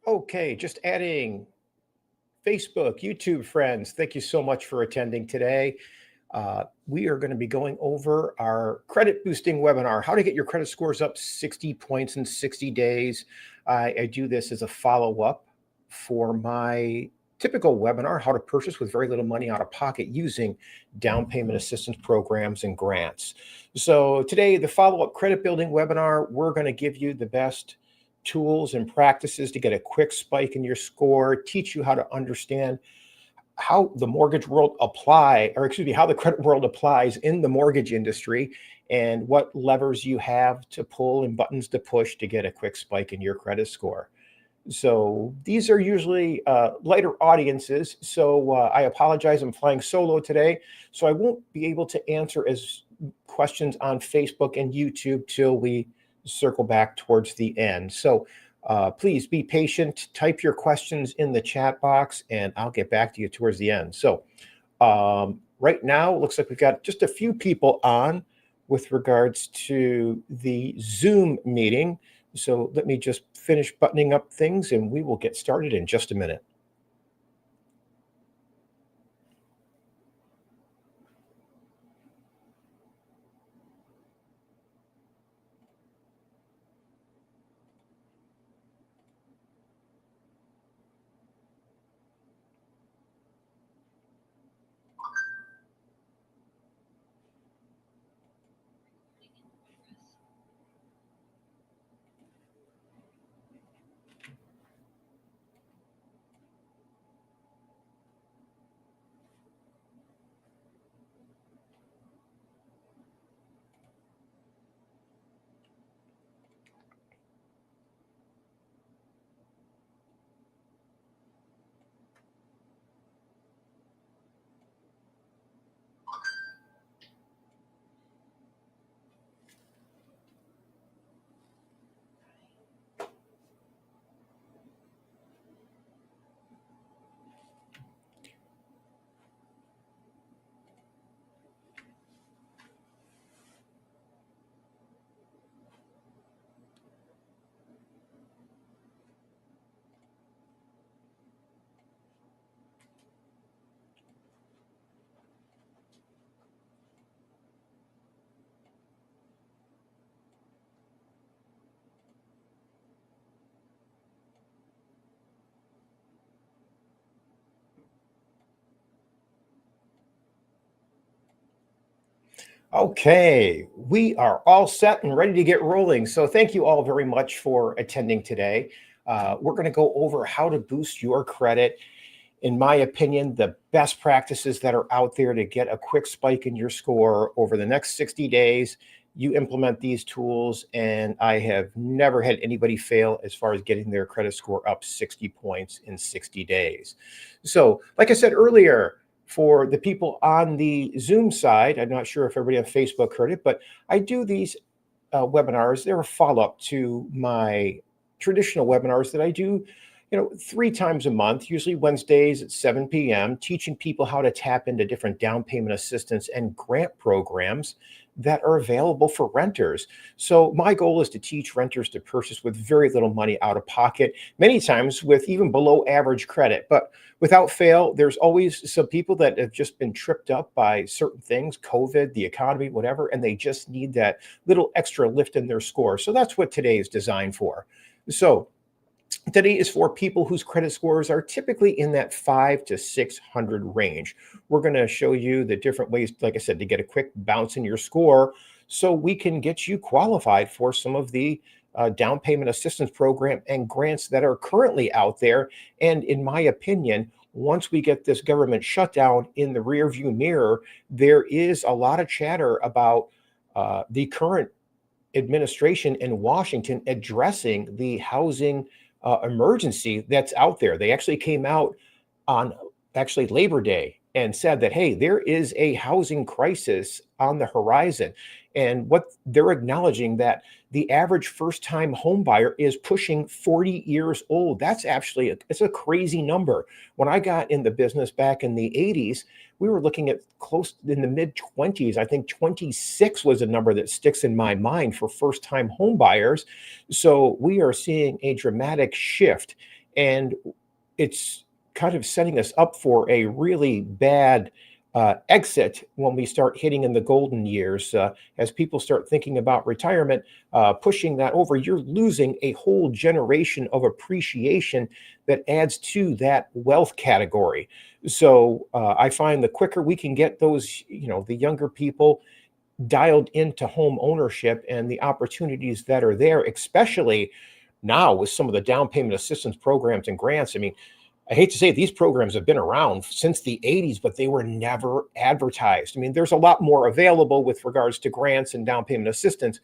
Okay, just adding Facebook, YouTube friends. Thank you so much for attending today. We are going to be going over our credit boosting webinar, how to get your credit scores up 60 points in 60 days. I do this as a follow-up for my typical webinar, how to purchase with very little money out of pocket using down payment assistance programs and grants. So today, the follow-up credit building webinar, we're going to give you the best tools and practices to get a quick spike in your score, teach you how to understand how the mortgage world how the credit world applies in the mortgage industry, and what levers you have to pull and buttons to push to get a quick spike in your credit score. So these are usually lighter audiences. So I apologize, I'm flying solo today, so I won't be able to answer as questions on Facebook and YouTube till we circle back towards the end. So please be patient, type your questions in the chat box, and I'll get back to you towards the end. So right now, it looks like we've got just a few people on with regards to the Zoom meeting. So let me just finish buttoning up things and we will get started in just a minute. Okay, we are all set and ready to get rolling. So thank you all very much for attending today. We're going to go over how to boost your credit. In my opinion, the best practices that are out there to get a quick spike in your score over the next 60 days. You implement these tools, and I have never had anybody fail as far as getting their credit score up 60 points in 60 days. So, like I said earlier, for the people on the Zoom side, I'm not sure if everybody on Facebook heard it, but I do these webinars. They're a follow-up to my traditional webinars that I do 3 times a month, usually Wednesdays at 7 p.m., teaching people how to tap into different down payment assistance and grant programs that are available for renters. So my goal is to teach renters to purchase with very little money out of pocket, many times with even below average credit. But without fail, there's always some people that have just been tripped up by certain things, COVID, the economy, whatever, and they just need that little extra lift in their score. So that's what today is designed for. So today is for people whose credit scores are typically in that 500 to 600 range. We're going to show you the different ways, like I said, to get a quick bounce in your score so we can get you qualified for some of the down payment assistance program and grants that are currently out there. And in my opinion, once we get this government shutdown in the rearview mirror, there is a lot of chatter about the current administration in Washington addressing the housing emergency that's out there. They actually came out on Labor Day and said that, hey, there is a housing crisis on the horizon. And what they're acknowledging that the average first-time home buyer is pushing 40 years old. That's actually it's a crazy number. When I got in the business back in the 80s, we were looking at close in the mid-20s. I think 26 was a number that sticks in my mind for first-time home buyers. So we are seeing a dramatic shift. And it's kind of setting us up for a really bad exit when we start hitting in the golden years. As people start thinking about retirement, pushing that over, you're losing a whole generation of appreciation that adds to that wealth category. So I find the quicker we can get those, the younger people dialed into home ownership and the opportunities that are there, especially now with some of the down payment assistance programs and grants. I mean, I hate to say it, these programs have been around since the 80s, but they were never advertised. I mean, there's a lot more available with regards to grants and down payment assistance,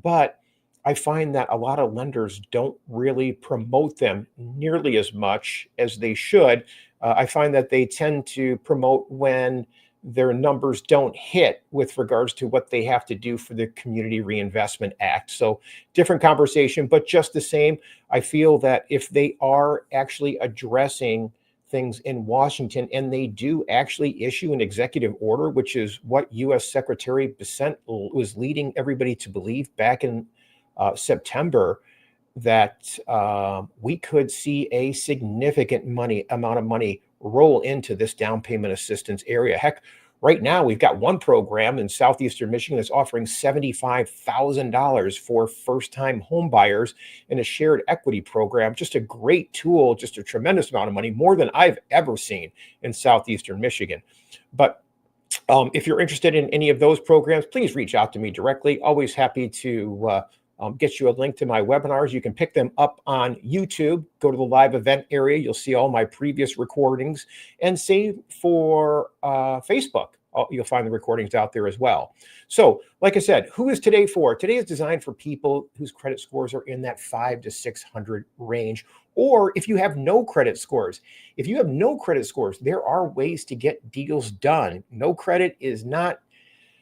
but I find that a lot of lenders don't really promote them nearly as much as they should. I find that they tend to promote when their numbers don't hit with regards to what they have to do for the Community Reinvestment Act. So different conversation, but just the same, I feel that if they are actually addressing things in Washington and they do actually issue an executive order, which is what U.S. Secretary Bessent was leading everybody to believe back in September, that we could see a significant amount of money roll into this down payment assistance area. Heck, right now we've got one program in southeastern Michigan that's offering $75,000 for first-time home buyers in a shared equity program. Just a great tool, just a tremendous amount of money, more than I've ever seen in southeastern Michigan. But if you're interested in any of those programs, please reach out to me directly. Always happy to get you a link to my webinars. You can pick them up on YouTube. Go to the live event area. You'll see all my previous recordings. And same for Facebook. You'll find the recordings out there as well. So, like I said, who is today for? Today is designed for people whose credit scores are in that 500 to 600 range. Or if you have no credit scores. If you have no credit scores, there are ways to get deals done. No credit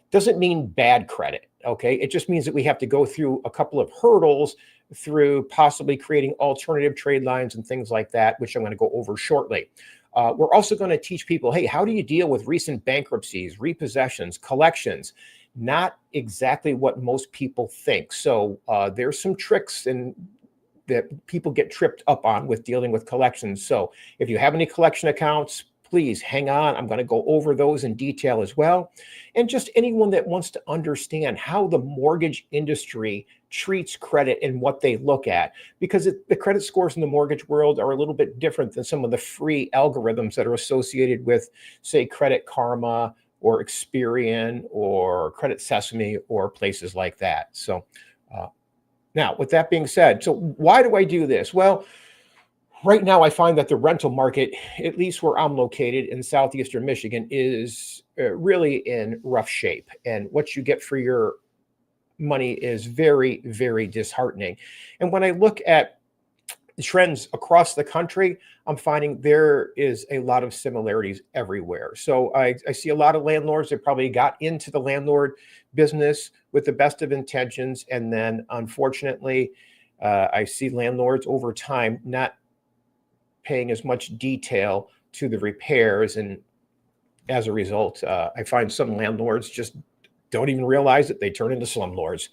doesn't mean bad credit. Okay, it just means that we have to go through a couple of hurdles through possibly creating alternative trade lines and things like that, which I'm going to go over shortly. We're also going to teach people, hey, how do you deal with recent bankruptcies, repossessions, collections? Not exactly what most people think. So there's some tricks that people get tripped up on with dealing with collections. So if you have any collection accounts, please hang on. I'm going to go over those in detail as well. And just anyone that wants to understand how the mortgage industry treats credit and what they look at, because the credit scores in the mortgage world are a little bit different than some of the free algorithms that are associated with, say, Credit Karma or Experian or Credit Sesame or places like that. So now, with that being said, so why do I do this? Well, right now, I find that the rental market, at least where I'm located in southeastern Michigan, is really in rough shape. And what you get for your money is very, very disheartening. And when I look at the trends across the country, I'm finding there is a lot of similarities everywhere. So I see a lot of landlords that probably got into the landlord business with the best of intentions. And then, unfortunately, I see landlords over time not paying as much detail to the repairs. And as a result, I find some landlords just don't even realize it. They turn into slumlords.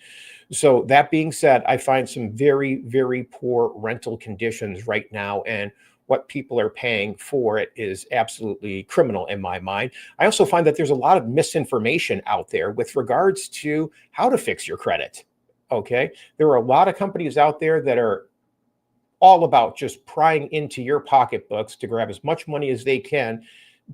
So that being said, I find some very, very poor rental conditions right now. And what people are paying for it is absolutely criminal in my mind. I also find that there's a lot of misinformation out there with regards to how to fix your credit. Okay. There are a lot of companies out there that are all about just prying into your pocketbooks to grab as much money as they can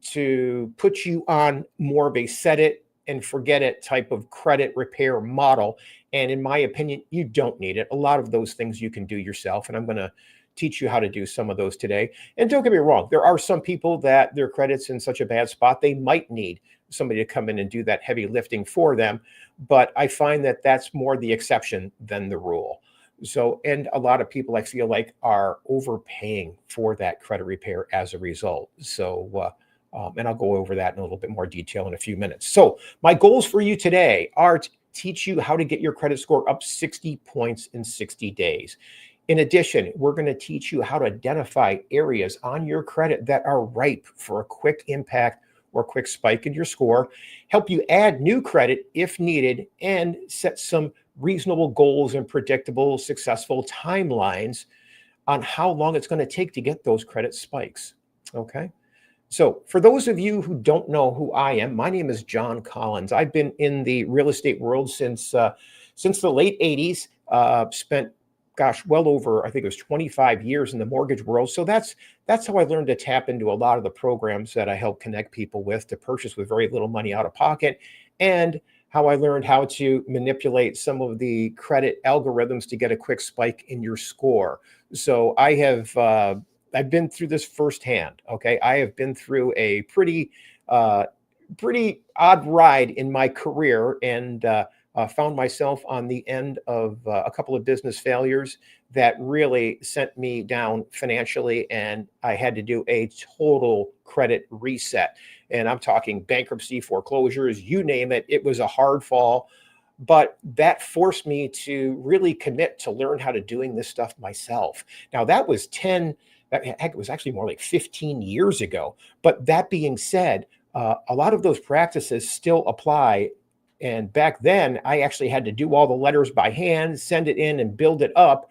to put you on more of a set it and forget it type of credit repair model. And in my opinion, you don't need it. A lot of those things you can do yourself. And I'm going to teach you how to do some of those today. And don't get me wrong, there are some people that their credit's in such a bad spot, they might need somebody to come in and do that heavy lifting for them. But I find that that's more the exception than the rule. So, and a lot of people I feel like are overpaying for that credit repair as a result. So, and I'll go over that in a little bit more detail in a few minutes. So my goals for you today are to teach you how to get your credit score up 60 points in 60 days. In addition, we're going to teach you how to identify areas on your credit that are ripe for a quick impact or quick spike in your score, help you add new credit if needed, and set some reasonable goals and predictable, successful timelines on how long it's going to take to get those credit spikes. Okay. So for those of you who don't know who I am, my name is John Collins. I've been in the real estate world since the late 80s, spent, gosh, well over, I think it was 25 years in the mortgage world. So that's how I learned to tap into a lot of the programs that I help connect people with to purchase with very little money out of pocket, and how I learned how to manipulate some of the credit algorithms to get a quick spike in your score. So I've been through this firsthand. Okay, I have been through a pretty odd ride in my career, and found myself on the end of a couple of business failures that really sent me down financially, and I had to do a total credit reset. And I'm talking bankruptcy, foreclosures, you name it. It was a hard fall, but that forced me to really commit to learn how to doing this stuff myself. Now that was heck, it was actually more like 15 years ago. But that being said, a lot of those practices still apply. And back then, I actually had to do all the letters by hand, send it in, and build it up.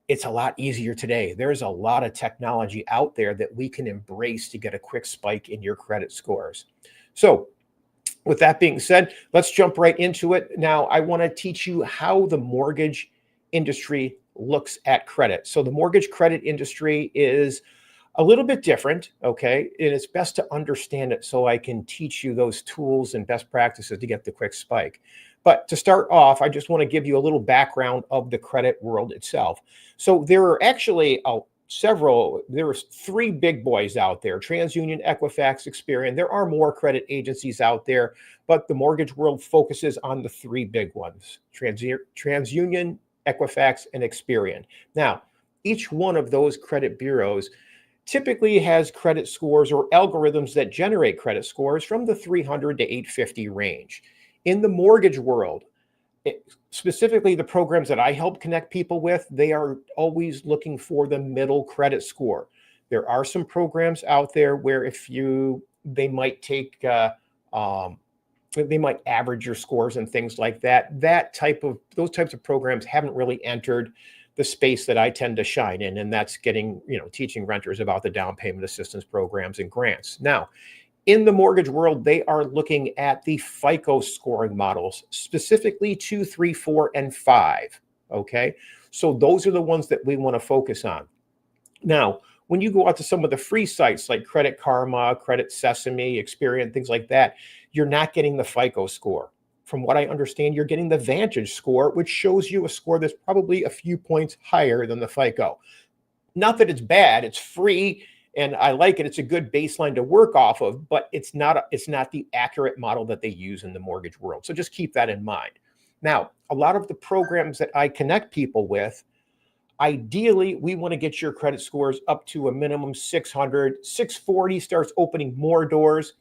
It's a lot easier today. There's a lot of technology out there that we can embrace to get a quick spike in your credit scores. So with that being said, let's jump right into it. Now, I want to teach you how the mortgage industry looks at credit. So the mortgage credit industry is a little bit different, okay? And it's best to understand it so I can teach you those tools and best practices to get the quick spike. But to start off, I just want to give you a little background of the credit world itself. So there are actually there are three big boys out there: TransUnion, Equifax, Experian. There are more credit agencies out there, but the mortgage world focuses on the three big ones: TransUnion, Equifax, and Experian. Now, each one of those credit bureaus typically has credit scores or algorithms that generate credit scores from the 300 to 850 range. In the mortgage world, specifically the programs that I help connect people with, they are always looking for the middle credit score. There are some programs out there where they might take, they might average your scores and things like that. Those types of programs haven't really entered the space that I tend to shine in, and that's teaching renters about the down payment assistance programs and grants. Now, in the mortgage world, they are looking at the FICO scoring models, specifically 2, 3, 4, and 5. Okay, so those are the ones that we want to focus on. Now, when you go out to some of the free sites like Credit Karma, Credit Sesame, Experian, things like that, you're not getting the FICO score. From what I understand, you're getting the Vantage score, which shows you a score that's probably a few points higher than the FICO. Not that it's bad, it's free, and I like it. It's a good baseline to work off of, but it's not the accurate model that they use in the mortgage world. So just keep that in mind. Now, a lot of the programs that I connect people with, ideally, we want to get your credit scores up to a minimum 600. 640 starts opening more doors.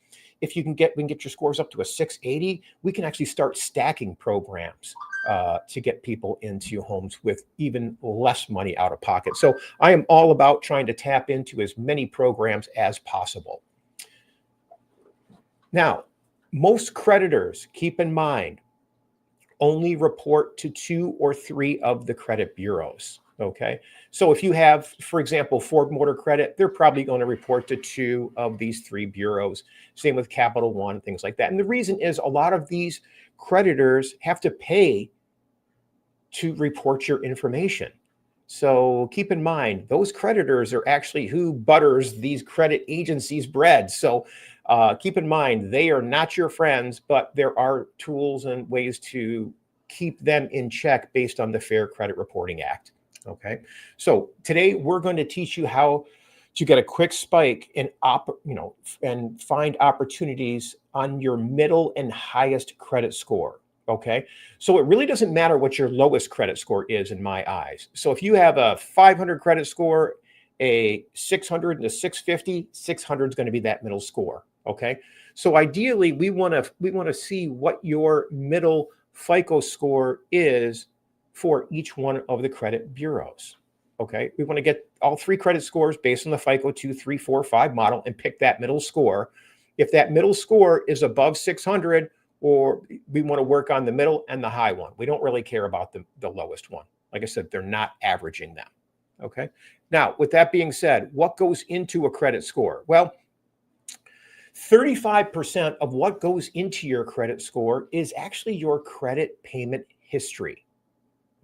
If we can get your scores up to a 680, we can actually start stacking programs to get people into homes with even less money out of pocket. So I am all about trying to tap into as many programs as possible. Now, most creditors, keep in mind, only report to 2 or 3 of the credit bureaus. Okay, so if you have, for example, Ford Motor Credit, they're probably going to report to 2 of these 3 bureaus. Same with Capital One, things like that. And the reason is a lot of these creditors have to pay to report your information. So keep in mind, those creditors are actually who butters these credit agencies' bread. So keep in mind, they are not your friends, but there are tools and ways to keep them in check based on the Fair Credit Reporting Act. Okay, so today we're going to teach you how to get a quick spike and find opportunities on your middle and highest credit score. Okay, so it really doesn't matter what your lowest credit score is in my eyes. So if you have a 500 credit score, a 600 and a 650, 600 is going to be that middle score. Okay, so ideally we want to see what your middle FICO score is for each one of the credit bureaus. Okay, we want to get all 3 credit scores based on the FICO 2, 3, 4, 5 model and pick that middle score. If that middle score is above 600, or we want to work on the middle and the high one. We don't really care about the lowest one. Like I said, they're not averaging them. Okay. Now, with that being said, what goes into a credit score? Well, 35% of what goes into your credit score is actually your credit payment history.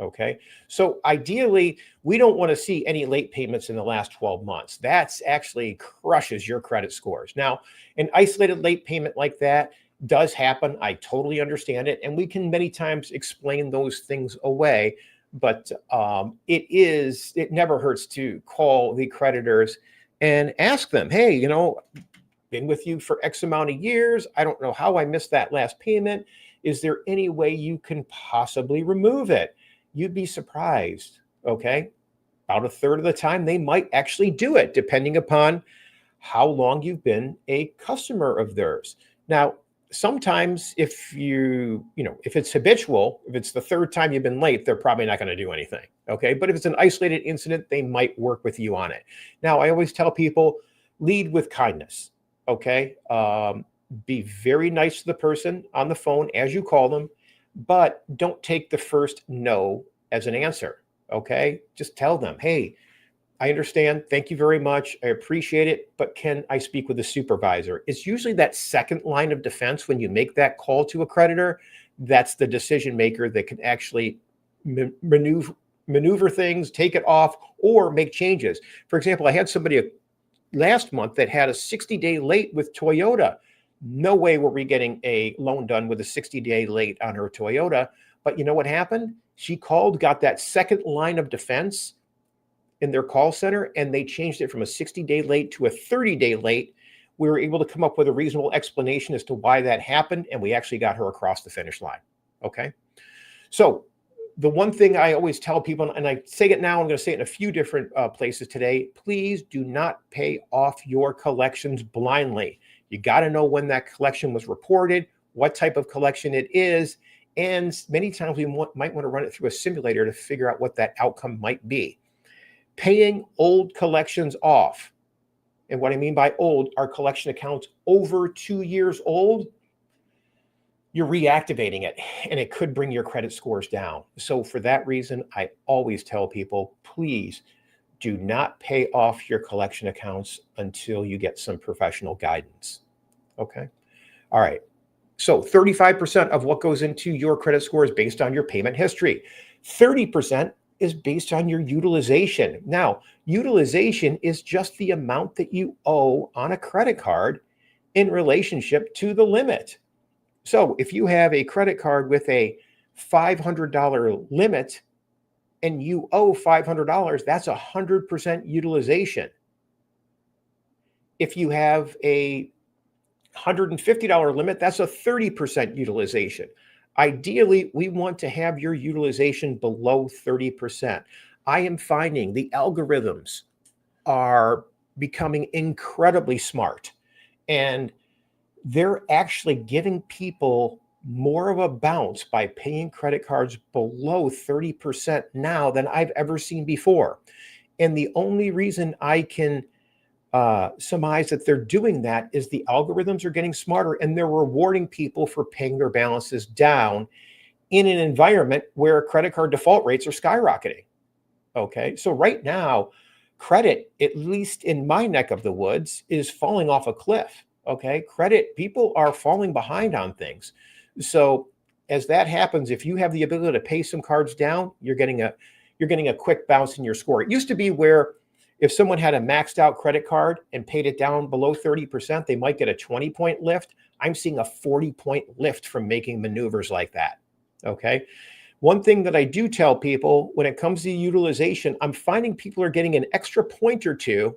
Okay. So ideally, we don't want to see any late payments in the last 12 months. That's actually crushes your credit scores. Now, an isolated late payment like that does happen. I totally understand it. And we can many times explain those things away. But it never hurts to call the creditors and ask them, hey, been with you for X amount of years. I don't know how I missed that last payment. Is there any way you can possibly remove it? You'd be surprised. Okay. About a third of the time, they might actually do it, depending upon how long you've been a customer of theirs. Now, sometimes if if it's habitual, if it's the third time you've been late, they're probably not going to do anything. Okay. But if it's an isolated incident, they might work with you on it. Now, I always tell people, lead with kindness. Okay. Be very nice to the person on the phone as you call them, but don't take the first no as an answer. Okay. Just tell them, hey, I understand. Thank you very much. I appreciate it. But can I speak with the supervisor? It's usually that second line of defense when you make that call to a creditor. That's the decision maker that can actually maneuver things, take it off, or make changes. For example, I had somebody last month that had a 60-day late with Toyota. No way were we getting a loan done with a 60-day late on her Toyota. But you know what happened? She called, got that second line of defense in their call center, and they changed it from a 60-day late to a 30-day late. We were able to come up with a reasonable explanation as to why that happened, and we actually got her across the finish line. Okay. So the one thing I always tell people, and I say it now, I'm going to say it in a few different places today, please do not pay off your collections blindly. You got to know when that collection was reported, what type of collection it is, and many times we might want to run it through a simulator to figure out what that outcome might be. Paying old collections off, and what I mean by old are collection accounts over 2 years old, you're reactivating it, and it could bring your credit scores down. So for that reason, I always tell people, please do not pay off your collection accounts until you get some professional guidance. Okay. All right. So 35% of what goes into your credit score is based on your payment history. 30% is based on your utilization. Now, utilization is just the amount that you owe on a credit card in relationship to the limit. So if you have a credit card with a $500 limit and you owe $500, that's 100% utilization. If you have a $150 limit, that's a 30% utilization. Ideally, we want to have your utilization below 30%. I am finding the algorithms are becoming incredibly smart, and they're actually giving people more of a bounce by paying credit cards below 30% now than I've ever seen before. And the only reason I can surmise that they're doing that is the algorithms are getting smarter, and they're rewarding people for paying their balances down in an environment where credit card default rates are skyrocketing. Okay. So right now, credit, at least in my neck of the woods, is falling off a cliff. Okay. Credit, people are falling behind on things. So as that happens, if you have the ability to pay some cards down, you're getting a quick bounce in your score. It used to be where if someone had a maxed out credit card and paid it down below 30%, they might get a 20-point lift. I'm seeing a 40-point lift from making maneuvers like that. Okay. One thing that I do tell people when it comes to utilization, I'm finding people are getting an extra point or two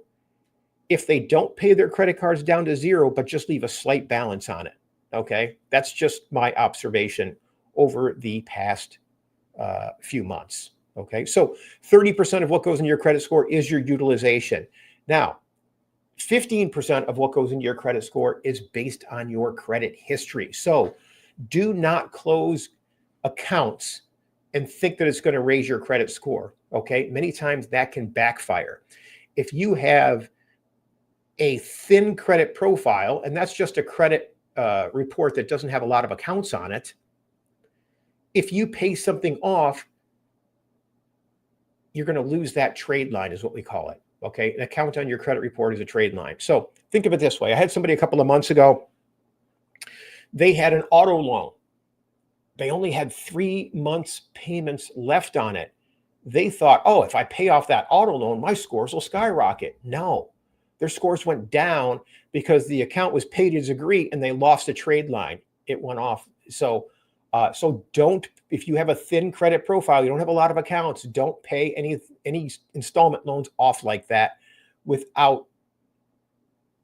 if they don't pay their credit cards down to zero, but just leave a slight balance on it. Okay. That's just my observation over the past few months. Okay. So 30% of what goes into your credit score is your utilization. Now, 15% of what goes into your credit score is based on your credit history. So do not close accounts and think that it's going to raise your credit score. Okay. Many times that can backfire. If you have a thin credit profile, and that's just a credit report that doesn't have a lot of accounts on it, if you pay something off, you're going to lose that trade line is what we call it. Okay. An account on your credit report is a trade line. So think of it this way. I had somebody a couple of months ago. They had an auto loan. They only had 3 months payments left on it. They thought, oh, if I pay off that auto loan, my scores will skyrocket. No, their scores went down because the account was paid as agreed and they lost a trade line. It went off. So don't, if you have a thin credit profile, you don't have a lot of accounts, don't pay any installment loans off like that without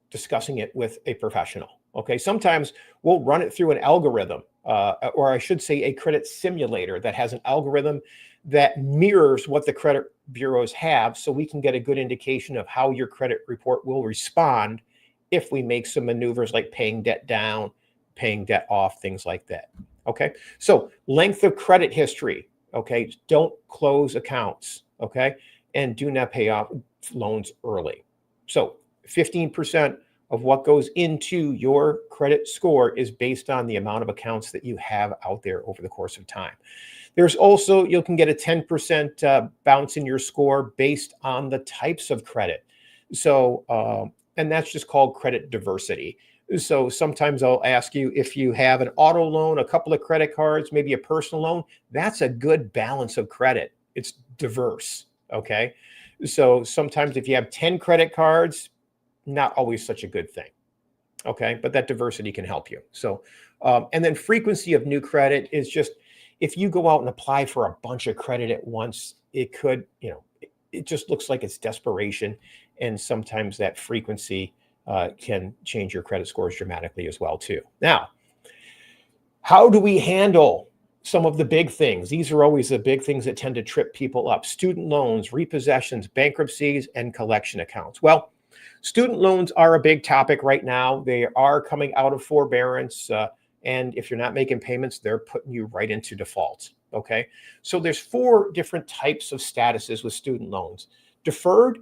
discussing it with a professional. Okay. Sometimes we'll run it through an algorithm, or I should say a credit simulator that has an algorithm that mirrors what the credit bureaus have, so we can get a good indication of how your credit report will respond if we make some maneuvers like paying debt down, paying debt off, things like that. Okay. So length of credit history. Okay. Don't close accounts. Okay. And do not pay off loans early. So 15% of what goes into your credit score is based on the amount of accounts that you have out there over the course of time. There's also, you can get a 10% bounce in your score based on the types of credit. So, and that's just called credit diversity. So sometimes I'll ask you if you have an auto loan, a couple of credit cards, maybe a personal loan, that's a good balance of credit. It's diverse. Okay. So sometimes if you have 10 credit cards, not always such a good thing. Okay. But that diversity can help you. So, and then frequency of new credit is just, if you go out and apply for a bunch of credit at once, it could, it just looks like it's desperation. And sometimes that frequency can change your credit scores dramatically as well too. Now, how do we handle some of the big things? These are always the big things that tend to trip people up: student loans, repossessions, bankruptcies, and collection accounts. Well, student loans are a big topic right now. They are coming out of forbearance. And if you're not making payments, they're putting you right into default. Okay. So there's 4 different types of statuses with student loans. Deferred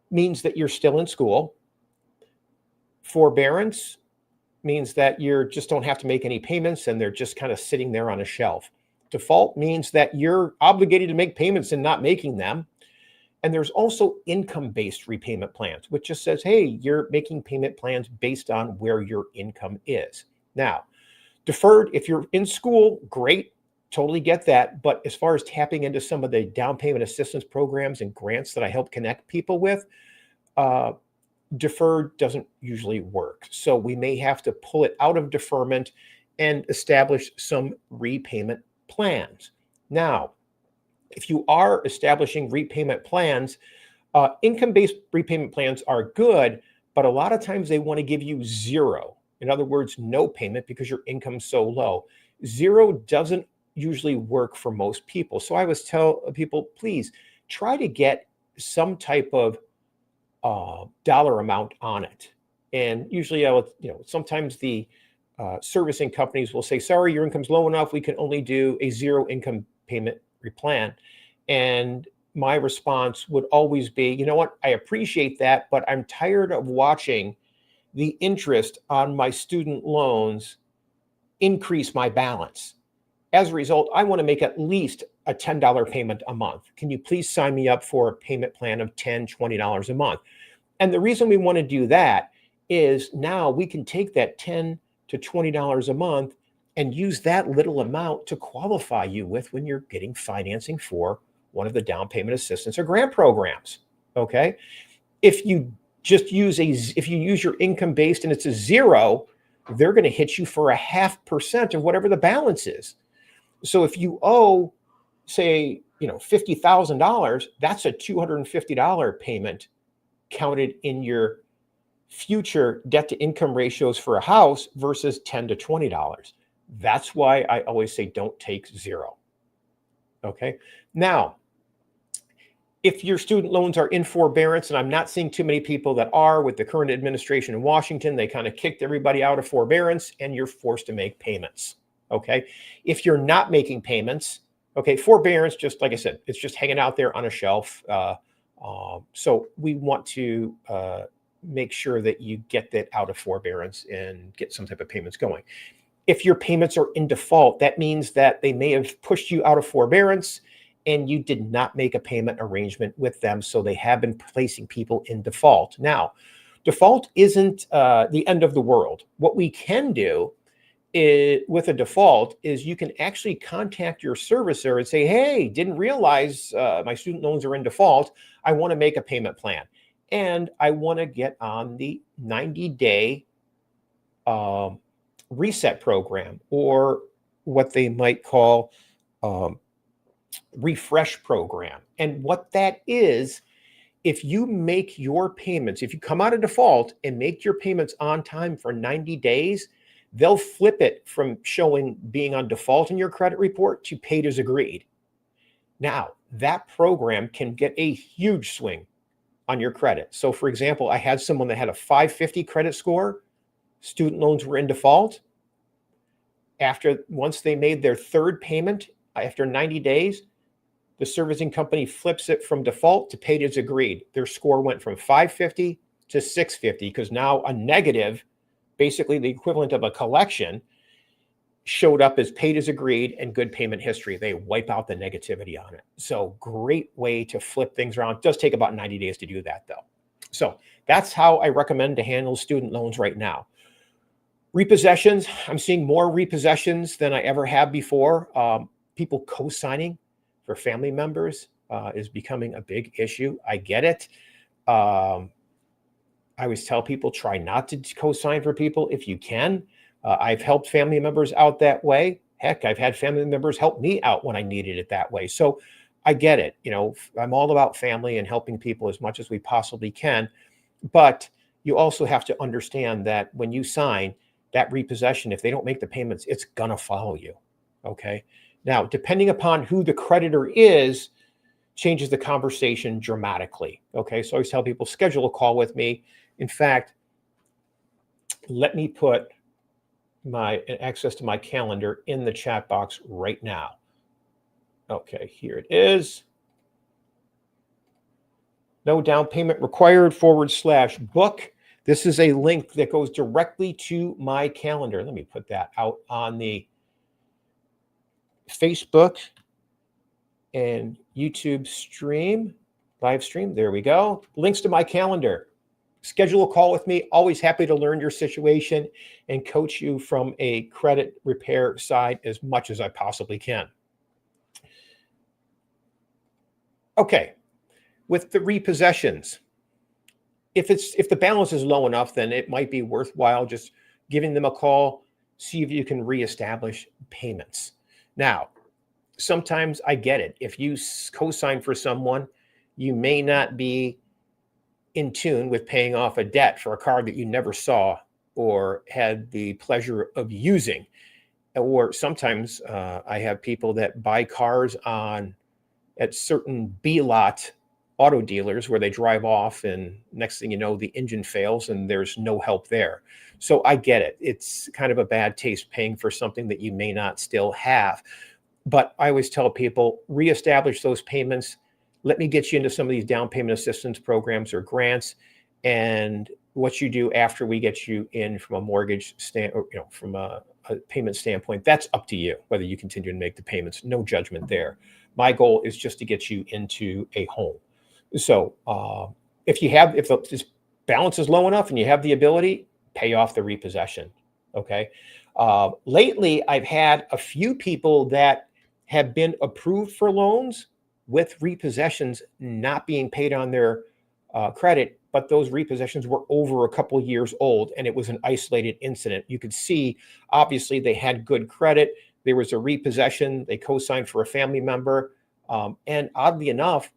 means that you're still in school. Forbearance means that you just don't have to make any payments and they're just kind of sitting there on a shelf. Default means that you're obligated to make payments and not making them. And there's also income-based repayment plans, which just says, hey, you're making payment plans based on where your income is. Now, deferred, if you're in school, great, totally get that. But as far as tapping into some of the down payment assistance programs and grants that I help connect people with, deferred doesn't usually work. So we may have to pull it out of deferment and establish some repayment plans. Now, if you are establishing repayment plans, income-based repayment plans are good, but a lot of times they want to give you zero. In other words, no payment because your income's so low. Zero doesn't usually work for most people. So I always tell people, please try to get some type of dollar amount on it. And usually, sometimes the servicing companies will say, sorry, your income's low enough. We can only do a zero income payment replan. And my response would always be, you know what, I appreciate that, but I'm tired of watching the interest on my student loans increase my balance. As a result, I want to make at least a $10 payment a month. Can you please sign me up for a payment plan of $10, $20 a month? And the reason we want to do that is now we can take that $10 to $20 a month and use that little amount to qualify you with when you're getting financing for one of the down payment assistance or grant programs. Okay. If you use your income based and it's a zero, they're going to hit you for a 0.5% of whatever the balance is. So if you owe, say, $50,000, that's a $250 payment counted in your future debt to income ratios for a house versus $10 to $20. That's why I always say don't take zero. Okay. Now, if your student loans are in forbearance, and I'm not seeing too many people that are with the current administration in Washington, they kind of kicked everybody out of forbearance and you're forced to make payments. Okay. If you're not making payments, okay, forbearance, just like I said, it's just hanging out there on a shelf. So we want to make sure that you get that out of forbearance and get some type of payments going. If your payments are in default, that means that they may have pushed you out of forbearance and you did not make a payment arrangement with them. So they have been placing people in default. Now, default isn't the end of the world. What we can do with a default is you can actually contact your servicer and say, hey, didn't realize my student loans are in default. I want to make a payment plan. And I want to get on the 90-day reset program, or what they might call refresh program. And what that is, if you make your payments, if you come out of default and make your payments on time for 90 days, they'll flip it from showing being on default in your credit report to paid as agreed. Now, that program can get a huge swing on your credit. So for example, I had someone that had a 550 credit score, student loans were in default. Once they made their third payment after 90 days, the servicing company flips it from default to paid as agreed. Their score went from 550 to 650 because now a negative, basically the equivalent of a collection, showed up as paid as agreed and good payment history. They wipe out the negativity on it. So great way to flip things around. It does take about 90 days to do that though. So that's how I recommend to handle student loans right now. Repossessions, I'm seeing more repossessions than I ever have before. People co-signing for family members is becoming a big issue. I get it. I always tell people, try not to co-sign for people if you can. I've helped family members out that way. Heck, I've had family members help me out when I needed it that way. So I get it. You know, I'm all about family and helping people as much as we possibly can. But you also have to understand that when you sign that repossession, if they don't make the payments, it's going to follow you. Okay. Now, depending upon who the creditor is, changes the conversation dramatically. Okay. So I always tell people, schedule a call with me. In fact, let me put my access to my calendar in the chat box right now. Okay, here it is. No down payment required /book. This is a link that goes directly to my calendar. Let me put that out on the Facebook and YouTube live stream. There we go. Links to my calendar. Schedule a call with me. Always happy to learn your situation and coach you from a credit repair side as much as I possibly can. Okay, with the repossessions, if the balance is low enough, then it might be worthwhile just giving them a call, see if you can reestablish payments. Now, sometimes I get it. If you co-sign for someone, you may not be in tune with paying off a debt for a car that you never saw or had the pleasure of using. Or sometimes I have people that buy cars at certain B-lot auto dealers where they drive off and next thing you know, the engine fails and there's no help there. So I get it. It's kind of a bad taste paying for something that you may not still have. But I always tell people, reestablish those payments. Let me get you into some of these down payment assistance programs or grants, and what you do after we get you in from a mortgage from a payment standpoint, that's up to you, whether you continue to make the payments. No judgment there. My goal is just to get you into a home. So if this balance is low enough and you have the ability, pay off the repossession. Okay. Lately, I've had a few people that have been approved for loans with repossessions not being paid on their credit, but those repossessions were over a couple of years old and it was an isolated incident. You could see, obviously, they had good credit. There was a repossession. They co-signed for a family member. And oddly enough,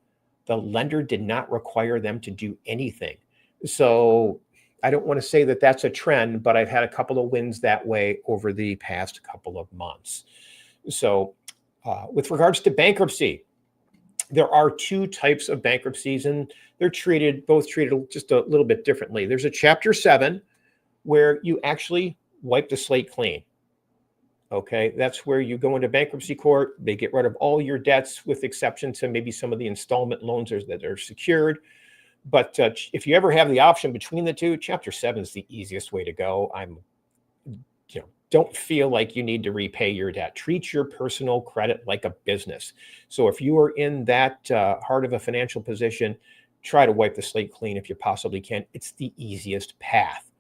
the lender did not require them to do anything. So I don't want to say that that's a trend, but I've had a couple of wins that way over the past couple of months. So with regards to bankruptcy, there are two types of bankruptcies, and they're both treated just a little bit differently. There's a Chapter 7 where you actually wipe the slate clean. Okay, that's where you go into bankruptcy court. They get rid of all your debts with exception to maybe some of the installment loans that are secured. But if you ever have the option between the two, Chapter 7 is the easiest way to go. I'm don't feel like you need to repay your debt. Treat your personal credit like a business. So if you are in that hard of a financial position, try to wipe the slate clean if you possibly can. It's the easiest path.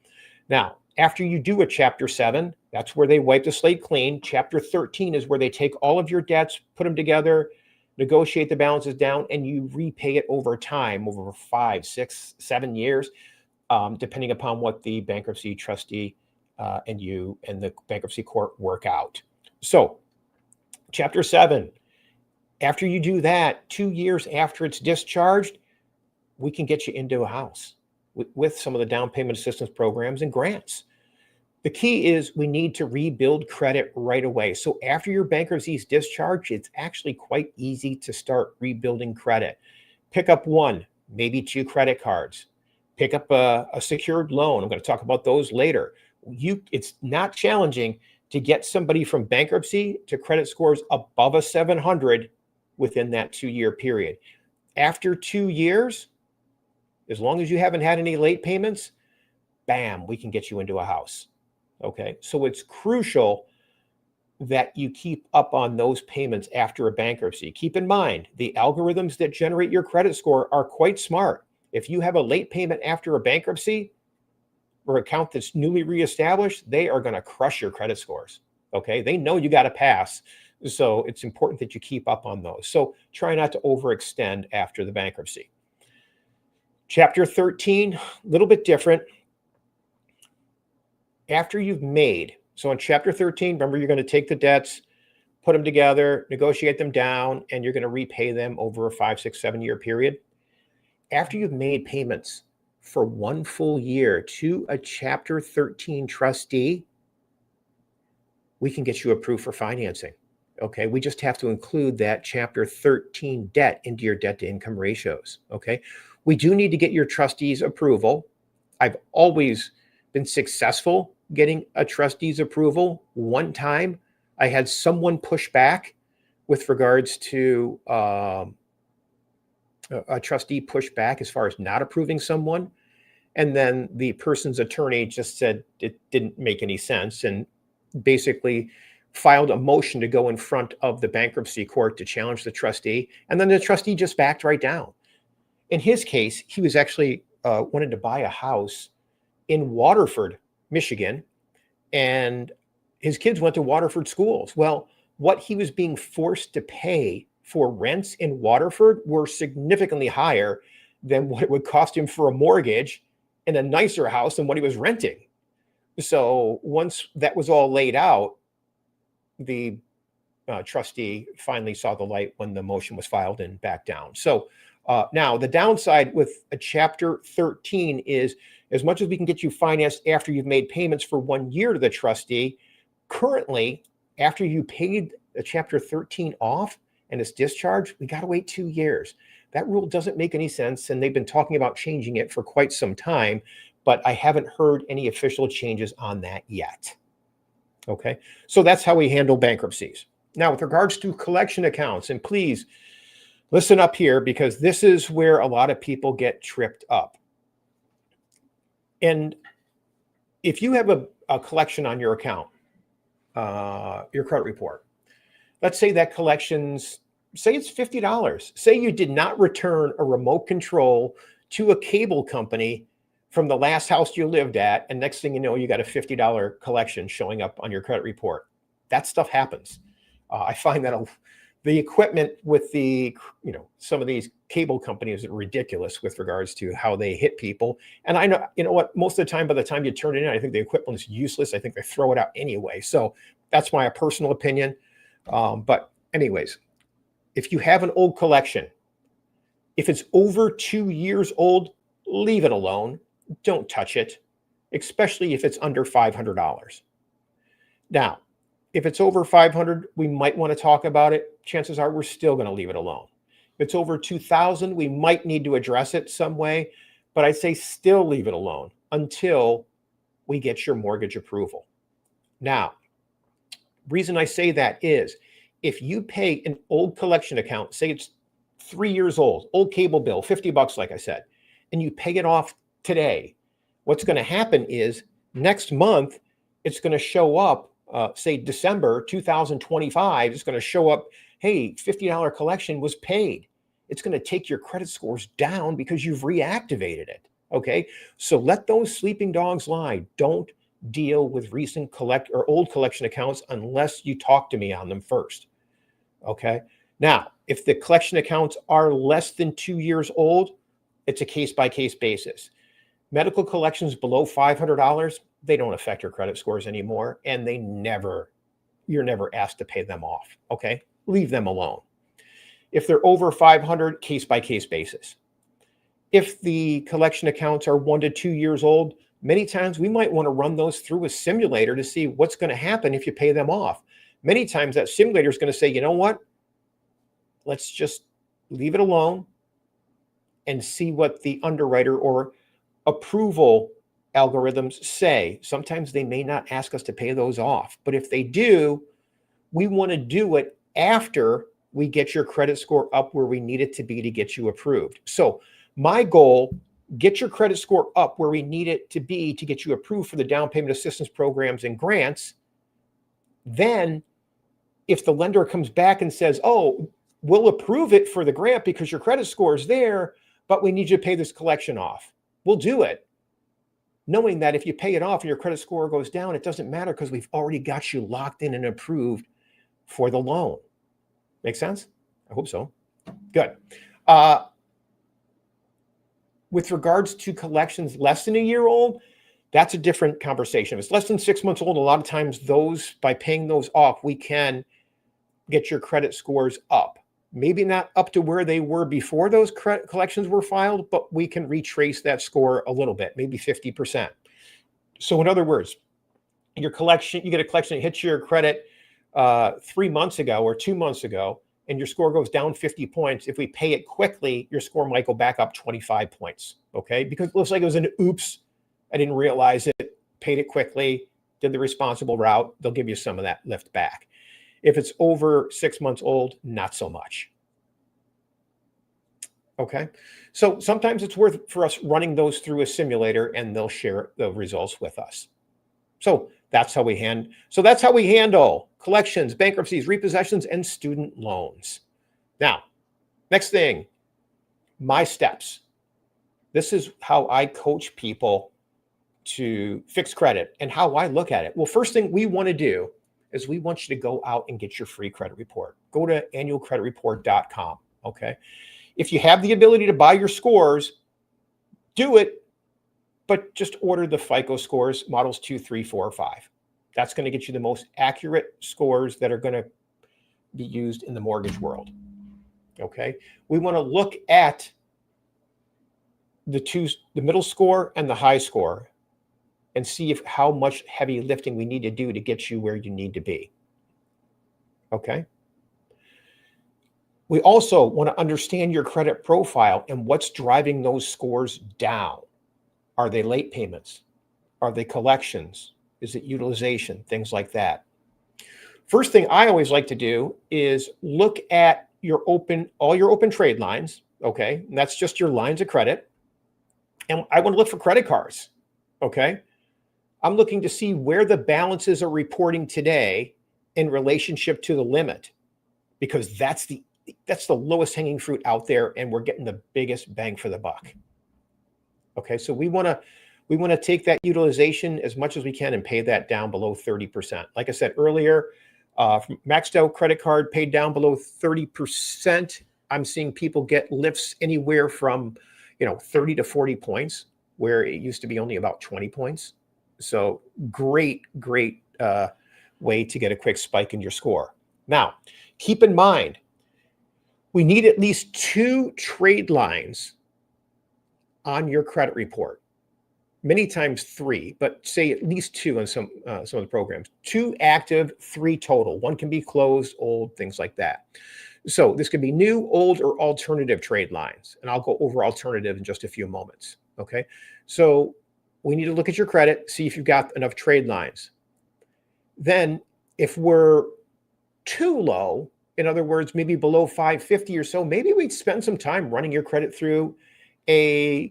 Now, after you do a Chapter 7, that's where they wipe the slate clean. Chapter 13 is where they take all of your debts, put them together, negotiate the balances down, and you repay it over time, over 5, 6, 7 years, depending upon what the bankruptcy trustee and you and the bankruptcy court work out. So, Chapter 7, after you do that, 2 years after it's discharged, we can get you into a house with some of the down payment assistance programs and grants. The key is we need to rebuild credit right away. So after your bankruptcy is discharged, it's actually quite easy to start rebuilding credit. Pick up 1, maybe 2 credit cards. Pick up a secured loan. I'm going to talk about those later. It's not challenging to get somebody from bankruptcy to credit scores above a 700 within that 2-year period. After 2 years, as long as you haven't had any late payments, bam, we can get you into a house. Okay, so it's crucial that you keep up on those payments after a bankruptcy. Keep in mind, the algorithms that generate your credit score are quite smart. If you have a late payment after a bankruptcy or account that's newly reestablished, they are going to crush your credit scores. Okay, they know you got to pass. So it's important that you keep up on those. So try not to overextend after the bankruptcy. Chapter 13, a little bit different. After you've made, so in Chapter 13, remember, you're going to take the debts, put them together, negotiate them down, and you're going to repay them over a 5, 6, 7-year period. After you've made payments for 1 full year to a Chapter 13 trustee, we can get you approved for financing. Okay, we just have to include that Chapter 13 debt into your debt to income ratios. Okay, we do need to get your trustee's approval. I've always been successful getting a trustee's approval. One time I had someone push back with regards to a trustee push back as far as not approving someone. And then the person's attorney just said it didn't make any sense and basically filed a motion to go in front of the bankruptcy court to challenge the trustee. And then the trustee just backed right down. In his case, he was actually wanted to buy a house in Waterford, Michigan, and his kids went to Waterford schools. Well, what he was being forced to pay for rents in Waterford were significantly higher than what it would cost him for a mortgage in a nicer house than what he was renting. So once that was all laid out, the trustee finally saw the light when the motion was filed and backed down. So now the downside with a Chapter 13 is, as much as we can get you financed after you've made payments for 1 year to the trustee, currently, after you paid a Chapter 13 off and it's discharged, we got to wait 2 years. That rule doesn't make any sense, and they've been talking about changing it for quite some time, but I haven't heard any official changes on that yet. Okay, so that's how we handle bankruptcies. Now, with regards to collection accounts, and please listen up here because this is where a lot of people get tripped up. And if you have a collection on your account, your credit report, let's say that collection's, say it's $50. Say you did not return a remote control to a cable company from the last house you lived at, and next thing you know, you got a $50 collection showing up on your credit report. That stuff happens. I find that the equipment with some of these cable companies are ridiculous with regards to how they hit people. And I know, what, most of the time, by the time you turn it in, I think the equipment is useless. I think they throw it out anyway. So that's my personal opinion. But anyways, if you have an old collection, if it's over 2 years old, leave it alone. Don't touch it, especially if it's under $500. Now, if it's over 500, we might want to talk about it. Chances are we're still going to leave it alone. If it's over 2,000, we might need to address it some way, but I'd say still leave it alone until we get your mortgage approval. Now, reason I say that is if you pay an old collection account, say it's 3 years old, old cable bill, $50, like I said, and you pay it off today, what's going to happen is next month, it's going to show up say December 2025, it's going to show up, hey, $50 collection was paid. It's going to take your credit scores down because you've reactivated it. Okay. So let those sleeping dogs lie. Don't deal with recent old collection accounts unless you talk to me on them first. Okay. Now, if the collection accounts are less than 2 years old, it's a case-by-case basis. Medical collections below $500, they don't affect your credit scores anymore, and you're never asked to pay them off. Okay. Leave them alone. If they're over 500, case-by-case basis. If the collection accounts are 1 to 2 years old, many times we might want to run those through a simulator to see what's going to happen if you pay them off. Many times that simulator is going to say, you know what? Let's just leave it alone and see what the underwriter or approval algorithms say. Sometimes they may not ask us to pay those off, but if they do, we want to do it after we get your credit score up where we need it to be to get you approved. So my goal, get your credit score up where we need it to be to get you approved for the down payment assistance programs and grants. Then if the lender comes back and says, oh, we'll approve it for the grant because your credit score is there, but we need you to pay this collection off, we'll do it. Knowing that if you pay it off and your credit score goes down, it doesn't matter because we've already got you locked in and approved for the loan. Make sense? I hope so. Good. With regards to collections less than a year old, that's a different conversation. If it's less than 6 months old, a lot of times by paying those off, we can get your credit scores up. Maybe not up to where they were before those collections were filed, but we can retrace that score a little bit, maybe 50%. So in other words, you get a collection that hits your credit 3 months ago or 2 months ago, and your score goes down 50 points. If we pay it quickly, your score might go back up 25 points, okay? Because it looks like it was an oops, I didn't realize it, paid it quickly, did the responsible route, they'll give you some of that lift back. If it's over 6 months old, not so much. Okay. So sometimes it's worth for us running those through a simulator and they'll share the results with us. So that's how we handle collections, bankruptcies, repossessions, and student loans. Now, next thing, my steps. This is how I coach people to fix credit and how I look at it. Well, first thing we want to do is we want you to go out and get your free credit report. Go to annualcreditreport.com, okay? If you have the ability to buy your scores, do it, but just order the FICO scores, models 2, 3, 4, 5. That's going to get you the most accurate scores that are going to be used in the mortgage world, okay? We want to look at the middle score and the high score and see how much heavy lifting we need to do to get you where you need to be. Okay. We also want to understand your credit profile and what's driving those scores down. Are they late payments? Are they collections? Is it utilization? Things like that. First thing I always like to do is look at all your open trade lines. Okay. And that's just your lines of credit. And I want to look for credit cards. Okay. I'm looking to see where the balances are reporting today in relationship to the limit, because that's the lowest hanging fruit out there, and we're getting the biggest bang for the buck. Okay, so we want to take that utilization as much as we can and pay that down below 30%. Like I said earlier, maxed out credit card paid down below 30%. I'm seeing people get lifts anywhere from 30 to 40 points, where it used to be only about 20 points. So great way to get a quick spike in your score. Now, keep in mind, we need at least 2 trade lines on your credit report. Many times 3, but say at least 2 on some of the programs. 2 active, 3 total. 1 can be closed, old, things like that. So this could be new, old, or alternative trade lines. And I'll go over alternative in just a few moments. Okay. So we need to look at your credit, see if you've got enough trade lines. Then if we're too low, in other words, maybe below 550 or so, maybe we'd spend some time running your credit through a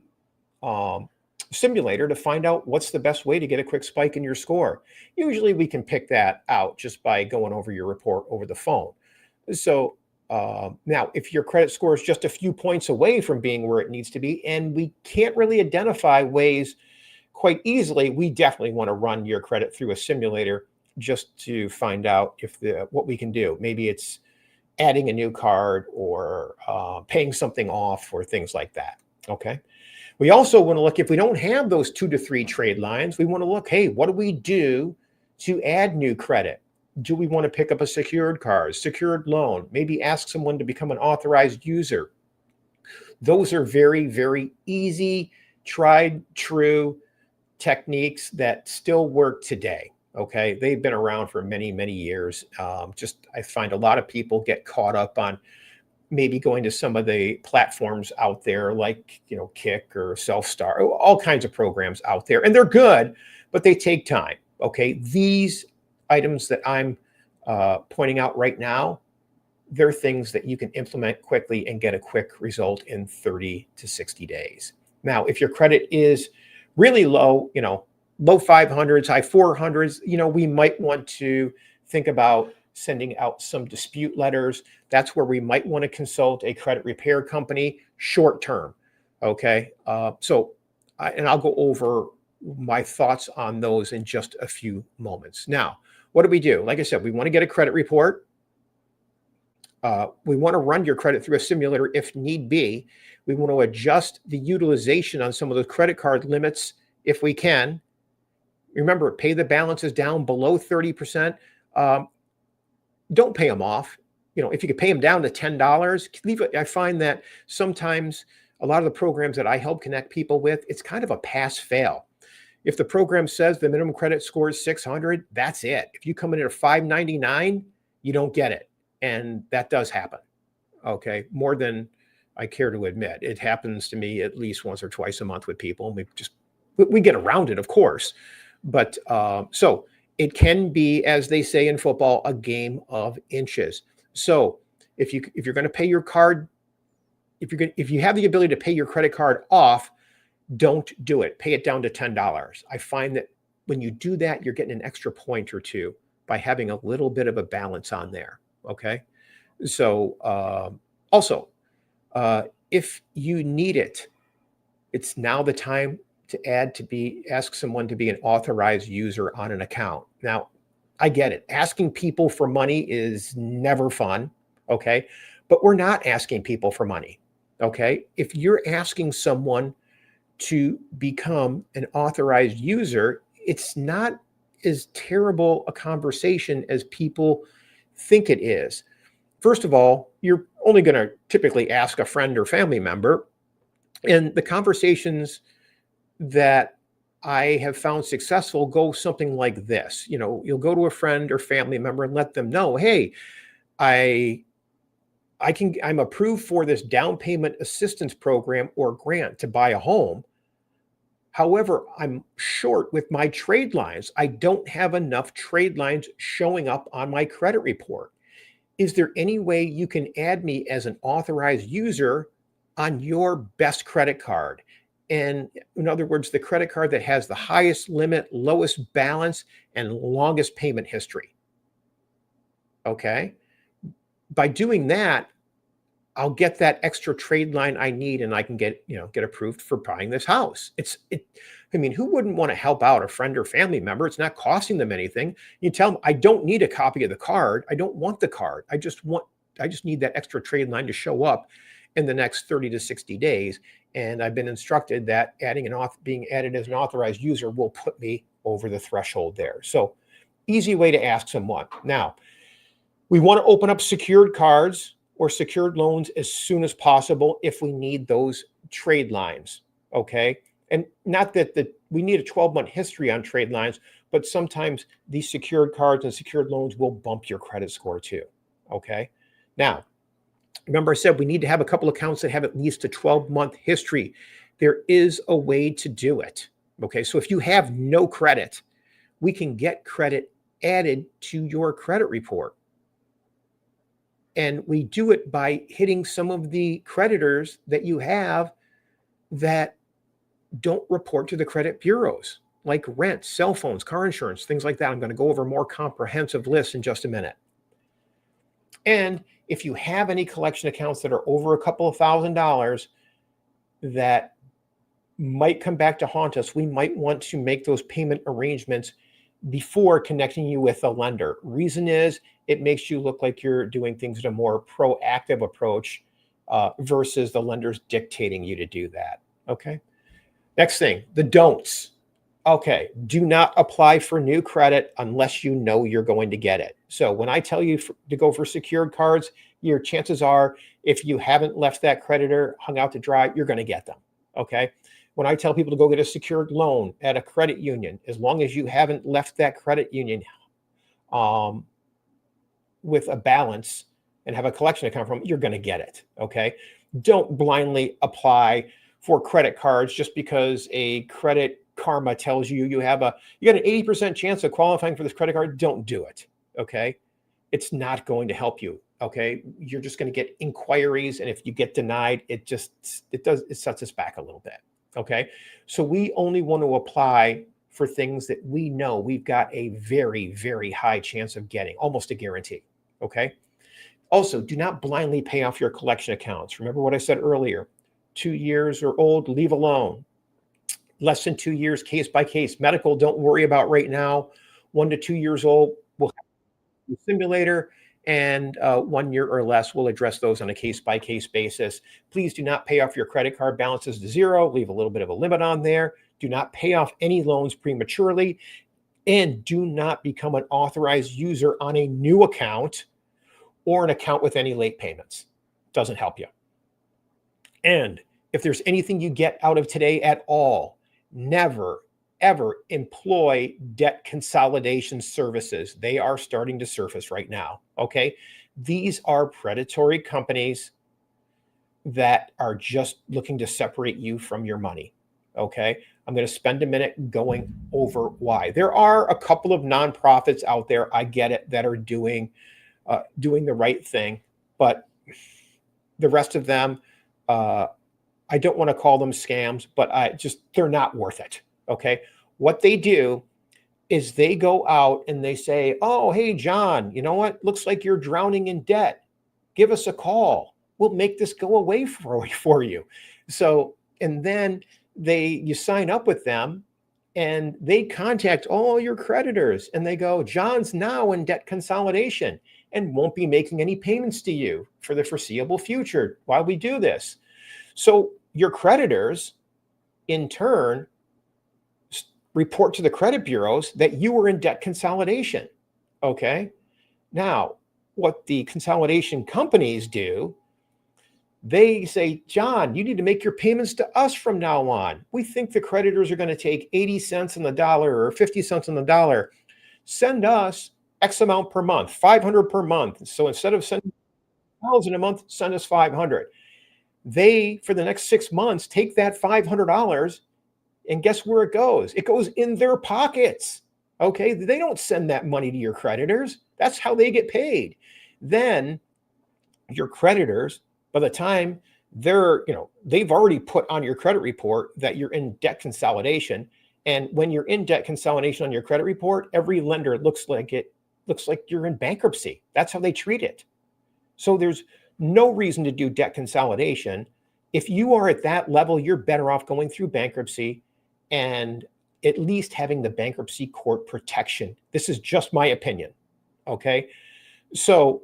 simulator to find out what's the best way to get a quick spike in your score. Usually we can pick that out just by going over your report over the phone. So now, if your credit score is just a few points away from being where it needs to be, and we can't really identify ways quite easily, we definitely want to run your credit through a simulator just to find out if what we can do. Maybe it's adding a new card or paying something off or things like that. Okay. We also want to look, if we don't have those 2 to 3 trade lines, we want to look, hey, what do we do to add new credit? Do we want to pick up a secured card, secured loan, maybe ask someone to become an authorized user? Those are very, very easy, tried, true techniques that still work today. Okay. They've been around for many, many years. I find a lot of people get caught up on maybe going to some of the platforms out there like, Kick or Self-Star, all kinds of programs out there, and they're good, but they take time. Okay. These items that I'm pointing out right now, they're things that you can implement quickly and get a quick result in 30 to 60 days. Now, if your credit is really low, low 500s, high 400s, we might want to think about sending out some dispute letters. That's where we might want to consult a credit repair company short term. Okay. And I'll go over my thoughts on those in just a few moments. Now, what do we do? Like I said, we want to get a credit report. We want to run your credit through a simulator if need be. We want to adjust the utilization on some of the credit card limits if we can. Remember, pay the balances down below 30%. Don't pay them off. If you could pay them down to $10, leave it. I find that sometimes a lot of the programs that I help connect people with, it's kind of a pass fail. If the program says the minimum credit score is 600, that's it. If you come in at a 599, you don't get it. And that does happen. Okay. More than I care to admit. It happens to me at least once or twice a month with people. And we get around it, of course. But so it can be, as they say in football, a game of inches. So if you're going to pay your card, if you have the ability to pay your credit card off, don't do it. Pay it down to $10. I find that when you do that, you're getting an extra point or two by having a little bit of a balance on there. Okay. So also, if you need it, it's now the time to ask someone to be an authorized user on an account. Now, I get it. Asking people for money is never fun. Okay. But we're not asking people for money. Okay. If you're asking someone to become an authorized user, it's not as terrible a conversation as people think it is. First of all, you're only going to typically ask a friend or family member. And the conversations that I have found successful go something like this. You'll go to a friend or family member and let them know, hey, I'm approved for this down payment assistance program or grant to buy a home. However, I'm short with my trade lines. I don't have enough trade lines showing up on my credit report. Is there any way you can add me as an authorized user on your best credit card? And in other words, the credit card that has the highest limit, lowest balance, and longest payment history. Okay. By doing that, I'll get that extra trade line I need, and I can get approved for buying this house. Who wouldn't want to help out a friend or family member? It's not costing them anything. You tell them, I don't need a copy of the card. I don't want the card. I just need that extra trade line to show up in the next 30 to 60 days. And I've been instructed that being added as an authorized user will put me over the threshold there. So easy way to ask someone. Now, we want to open up secured cards or secured loans as soon as possible if we need those trade lines. Okay. And not that we need a 12-month history on trade lines, but sometimes these secured cards and secured loans will bump your credit score too. Okay. Now, remember I said we need to have a couple accounts that have at least a 12-month history. There is a way to do it. Okay. So if you have no credit, we can get credit added to your credit report. And we do it by hitting some of the creditors that you have that don't report to the credit bureaus, like rent, cell phones, car insurance, things like that. I'm going to go over a more comprehensive list in just a minute. And if you have any collection accounts that are over a couple of $1,000 that might come back to haunt us, we might want to make those payment arrangements before connecting you with a lender. Reason is it makes you look like you're doing things in a more proactive approach versus the lenders dictating you to do that. Okay. Next thing, the don'ts. Okay, do not apply for new credit unless you know you're going to get it. So when I tell you to go for secured cards, your chances are, if you haven't left that creditor hung out to dry, you're going to get them. Okay. When I tell people to go get a secured loan at a credit union, as long as you haven't left that credit union with a balance and have a collection account from, you're going to get it. Okay. Don't blindly apply for credit cards just because a Credit Karma tells you you got an 80% chance of qualifying for this credit card. Don't do it. Okay. It's not going to help you. Okay. You're just going to get inquiries. And if you get denied, it sets us back a little bit. Okay. So we only want to apply for things that we know we've got a very, very high chance of getting, almost a guarantee. Okay. Also, do not blindly pay off your collection accounts. Remember what I said earlier, 2 years or old, leave alone. Less than 2 years, case by case. Medical, don't worry about right now. 1 to 2 years old, we'll have a simulator, and 1 year or less, we'll address those on a case by case basis. Please do not pay off your credit card balances to zero. Leave a little bit of a limit on there. Do not pay off any loans prematurely, and do not become an authorized user on a new account or an account with any late payments. Doesn't help you. And if there's anything you get out of today at all, never, ever employ debt consolidation services. They are starting to surface right now. Okay. These are predatory companies that are just looking to separate you from your money. Okay. I'm going to spend a minute going over why. There are a couple of nonprofits out there, I get it, that are doing the right thing, but the rest of them, I don't want to call them scams, but they're not worth it. Okay. What they do is they go out and they say, oh, hey, John, you know what? Looks like you're drowning in debt. Give us a call. We'll make this go away for you. So, and then you sign up with them and they contact all your creditors and they go, John's now in debt consolidation and won't be making any payments to you for the foreseeable future while we do this. So your creditors, in turn, report to the credit bureaus that you were in debt consolidation. Okay. Now, what the consolidation companies do, they say, John, you need to make your payments to us from now on. We think the creditors are going to take 80 cents on the dollar or 50 cents on the dollar. Send us X amount per month, 500 per month. So instead of sending 1,000 a month, send us 500. They, for the next 6 months, take that $500 and guess where it goes? It goes in their pockets. Okay. They don't send that money to your creditors. That's how they get paid. Then your creditors, by the time they've already put on your credit report that you're in debt consolidation. And when you're in debt consolidation on your credit report, every lender looks like you're in bankruptcy. That's how they treat it. So there's no reason to do debt consolidation. If you are at that level, you're better off going through bankruptcy and at least having the bankruptcy court protection. This is just my opinion. Okay. So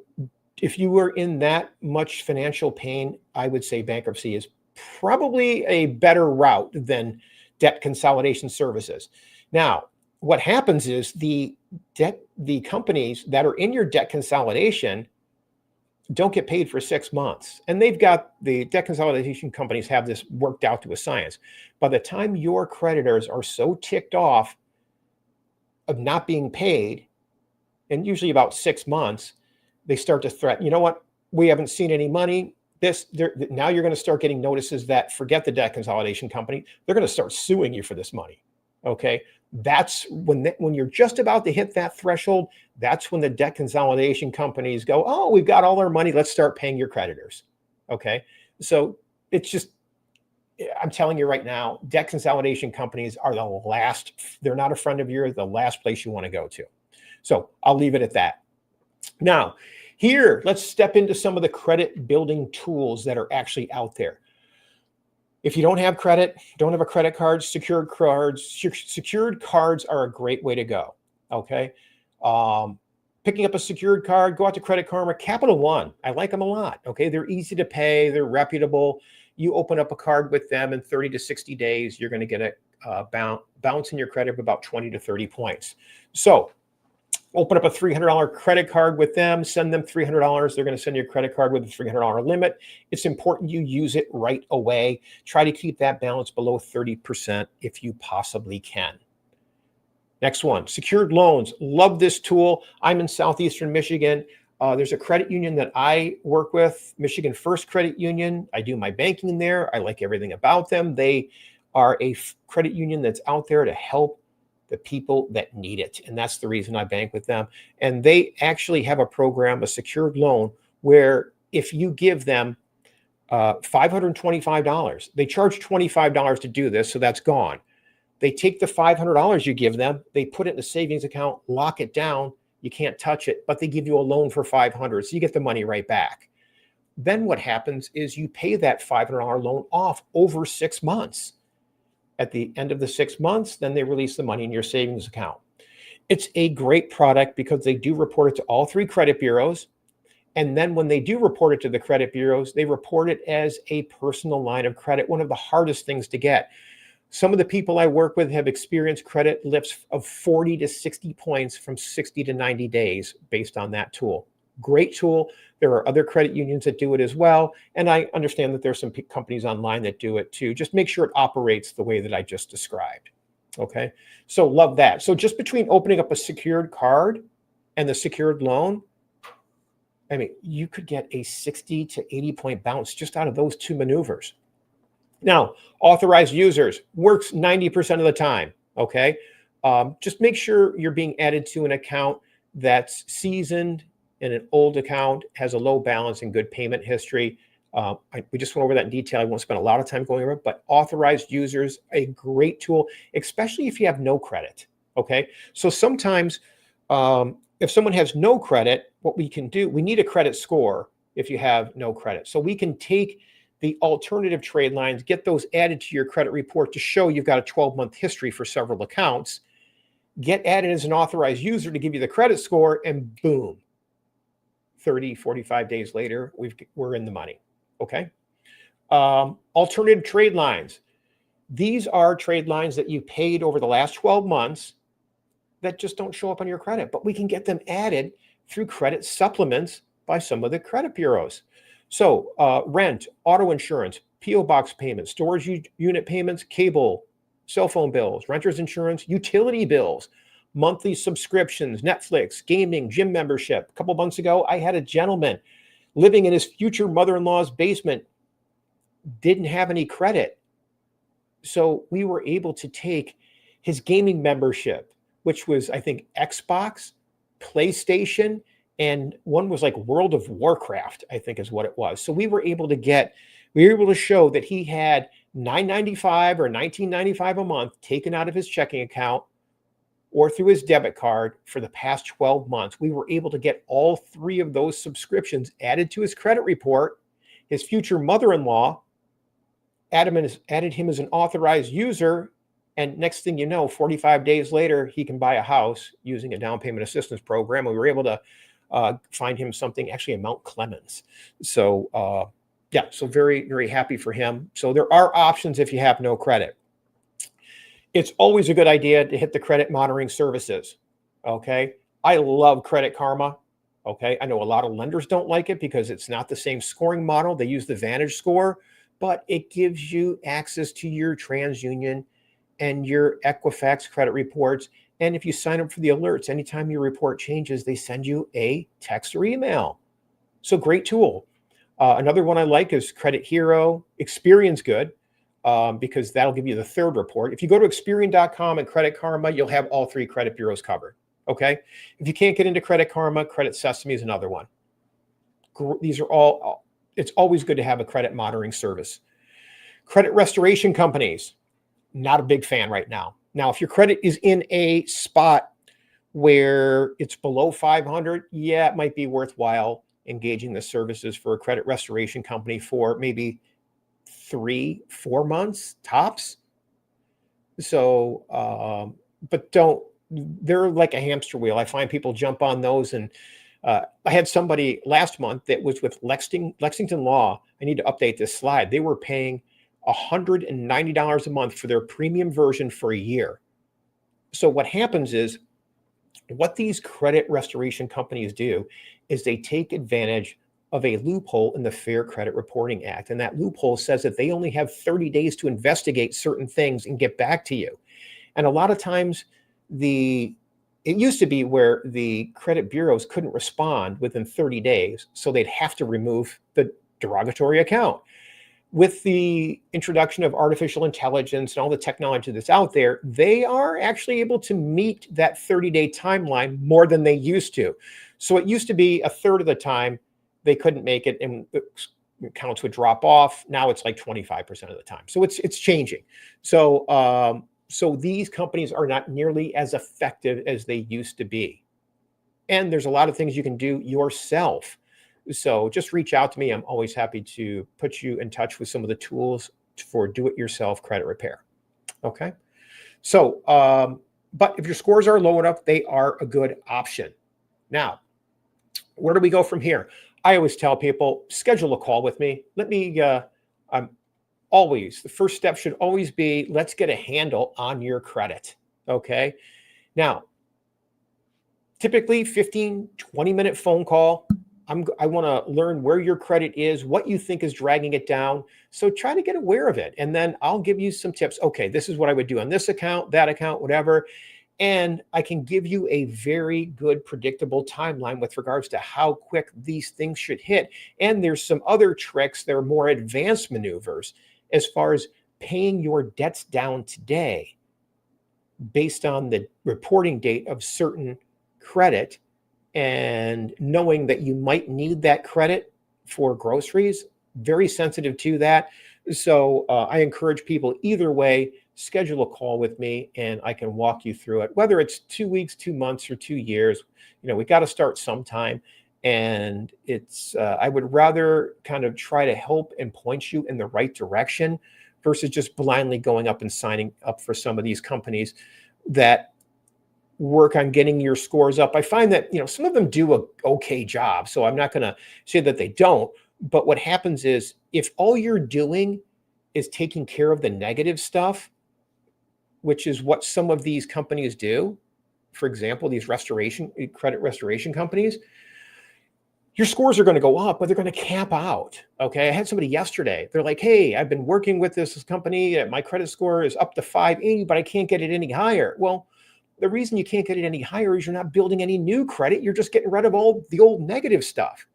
if you were in that much financial pain, I would say bankruptcy is probably a better route than debt consolidation services. Now, what happens is the companies that are in your debt consolidation don't get paid for 6 months. And the debt consolidation companies have this worked out to a science. By the time your creditors are so ticked off of not being paid, and usually about 6 months, they start to threaten, you know what? We haven't seen any money. Now you're going to start getting notices that forget the debt consolidation company. They're going to start suing you for this money. Okay. That's when you're just about to hit that threshold. That's when the debt consolidation companies go, oh, we've got all our money. Let's start paying your creditors. Okay. So it's just, I'm telling you right now, debt consolidation companies are the last, they're not a friend of yours, the last place you want to go to. So I'll leave it at that. Now, here, let's step into some of the credit building tools that are actually out there. If you don't have credit, don't have a credit card, secured cards are a great way to go. Okay. Picking up a secured card, go out to Credit Karma, Capital One. I like them a lot. Okay. They're easy to pay. They're reputable. You open up a card with them in 30 to 60 days, you're going to get a bounce in your credit of about 20 to 30 points. So open up a $300 credit card with them, send them $300. They're going to send you a credit card with a $300 limit. It's important you use it right away. Try to keep that balance below 30% if you possibly can. Next one, secured loans. Love this tool. I'm in Southeastern Michigan. There's a credit union that I work with, Michigan First Credit Union. I do my banking there. I like everything about them. They are a credit union that's out there to help the people that need it. And that's the reason I bank with them. And they actually have a program, a secured loan, where if you give them $525, they charge $25 to do this, so that's gone. They take the $500 you give them, they put it in a savings account, lock it down, you can't touch it, but they give you a loan for $500, so you get the money right back. Then what happens is you pay that $500 loan off over 6 months. At the end of the 6 months, then they release the money in your savings account. It's a great product because they do report it to all 3 credit bureaus. And then when they do report it to the credit bureaus, they report it as a personal line of credit, one of the hardest things to get. Some of the people I work with have experienced credit lifts of 40 to 60 points from 60 to 90 days based on that tool. Great tool. There are other credit unions that do it as well. And I understand that there's some companies online that do it too. Just make sure it operates the way that I just described. Okay. So love that. So just between opening up a secured card and the secured loan, I mean, you could get a 60 to 80 point bounce just out of those 2 maneuvers. Now, authorized users works 90% of the time. Okay. Just make sure you're being added to an account that's seasoned, and an old account has a low balance and good payment history. We just went over that in detail. I won't spend a lot of time going over it, but authorized users, a great tool, especially if you have no credit. Okay. So sometimes if someone has no credit, what we can do, we need a credit score if you have no credit. So we can take the alternative trade lines, get those added to your credit report to show you've got a 12-month history for several accounts, get added as an authorized user to give you the credit score, and boom, 30, 45 days later, we're in the money. Okay. Alternative trade lines. These are trade lines that you paid over the last 12 months that just don't show up on your credit, but we can get them added through credit supplements by some of the credit bureaus. So rent, auto insurance, PO box payments, storage unit payments, cable, cell phone bills, renter's insurance, utility bills, monthly subscriptions, Netflix, gaming, gym membership. A couple months ago, I had a gentleman living in his future mother-in-law's basement, didn't have any credit. So we were able to take his gaming membership, which was, I think, Xbox, PlayStation, and one was like World of Warcraft, I think is what it was. So we were able to show that he had $9.95 or $19.95 a month taken out of his checking account or through his debit card for the past 12 months. We were able to get all 3 of those subscriptions added to his credit report. His future mother-in-law added him as an authorized user. And next thing you know, 45 days later, he can buy a house using a down payment assistance program. And we were able to find him something actually in Mount Clemens. So yeah, so very, very happy for him. So there are options if you have no credit. It's always a good idea to hit the credit monitoring services. Okay. I love Credit Karma. Okay. I know a lot of lenders don't like it because it's not the same scoring model. They use the Vantage score, but it gives you access to your TransUnion and your Equifax credit reports. And if you sign up for the alerts, anytime your report changes, they send you a text or email. So great tool. Another one I like is Credit Hero. Experian's good because that'll give you the 3rd report. If you go to Experian.com and Credit Karma, you'll have all 3 credit bureaus covered. Okay. If you can't get into Credit Karma, Credit Sesame is another one. These are all, it's always good to have a credit monitoring service. Credit restoration companies, not a big fan right now. Now, if your credit is in a spot where it's below 500, yeah, it might be worthwhile engaging the services for a credit restoration company for maybe 3-4 months tops. So, but don't, they're like a hamster wheel. I find people jump on those. And I had somebody last month that was with Lexington Law. I need to update this slide. They were paying $190 a month for their premium version for a year. So what happens is, what these credit restoration companies do is they take advantage of a loophole in the Fair Credit Reporting Act. And that loophole says that they only have 30 days to investigate certain things and get back to you. And a lot of times it used to be where the credit bureaus couldn't respond within 30 days. So they'd have to remove the derogatory account. With the introduction of artificial intelligence and all the technology that's out there, they are actually able to meet that 30-day timeline more than they used to. So it used to be a third of the time they couldn't make it and accounts would drop off. Now it's like 25% of the time. So it's changing. So these companies are not nearly as effective as they used to be. And there's a lot of things you can do yourself. So just reach out to me. I'm always happy to put you in touch with some of the tools for do-it-yourself credit repair. Okay. So, but if your scores are low enough, they are a good option. Now, where do we go from here? I always tell people, schedule a call with me. The first step should always be, let's get a handle on your credit. Okay. Now, typically 15, 20-minute phone call. I want to learn where your credit is, what you think is dragging it down. So try to get aware of it. And then I'll give you some tips. Okay, this is what I would do on this account, that account, whatever. And I can give you a very good predictable timeline with regards to how quick these things should hit. And there's some other tricks. There are more advanced maneuvers as far as paying your debts down today based on the reporting date of certain credit, and knowing that you might need that credit for groceries. Very sensitive to that. So I encourage people either way, schedule a call with me and I can walk you through it, whether it's 2 weeks, 2 months, or 2 years. We got to start sometime. And I would rather kind of try to help and point you in the right direction versus just blindly going up and signing up for some of these companies that work on getting your scores up. I find that, some of them do a okay job. So I'm not going to say that they don't. But what happens is, if all you're doing is taking care of the negative stuff, which is what some of these companies do, for example, these credit restoration companies, your scores are going to go up, but they're going to cap out. Okay. I had somebody yesterday. They're like, hey, I've been working with this company. My credit score is up to 580, but I can't get it any higher. Well, the reason you can't get it any higher is you're not building any new credit. You're just getting rid of all the old negative stuff.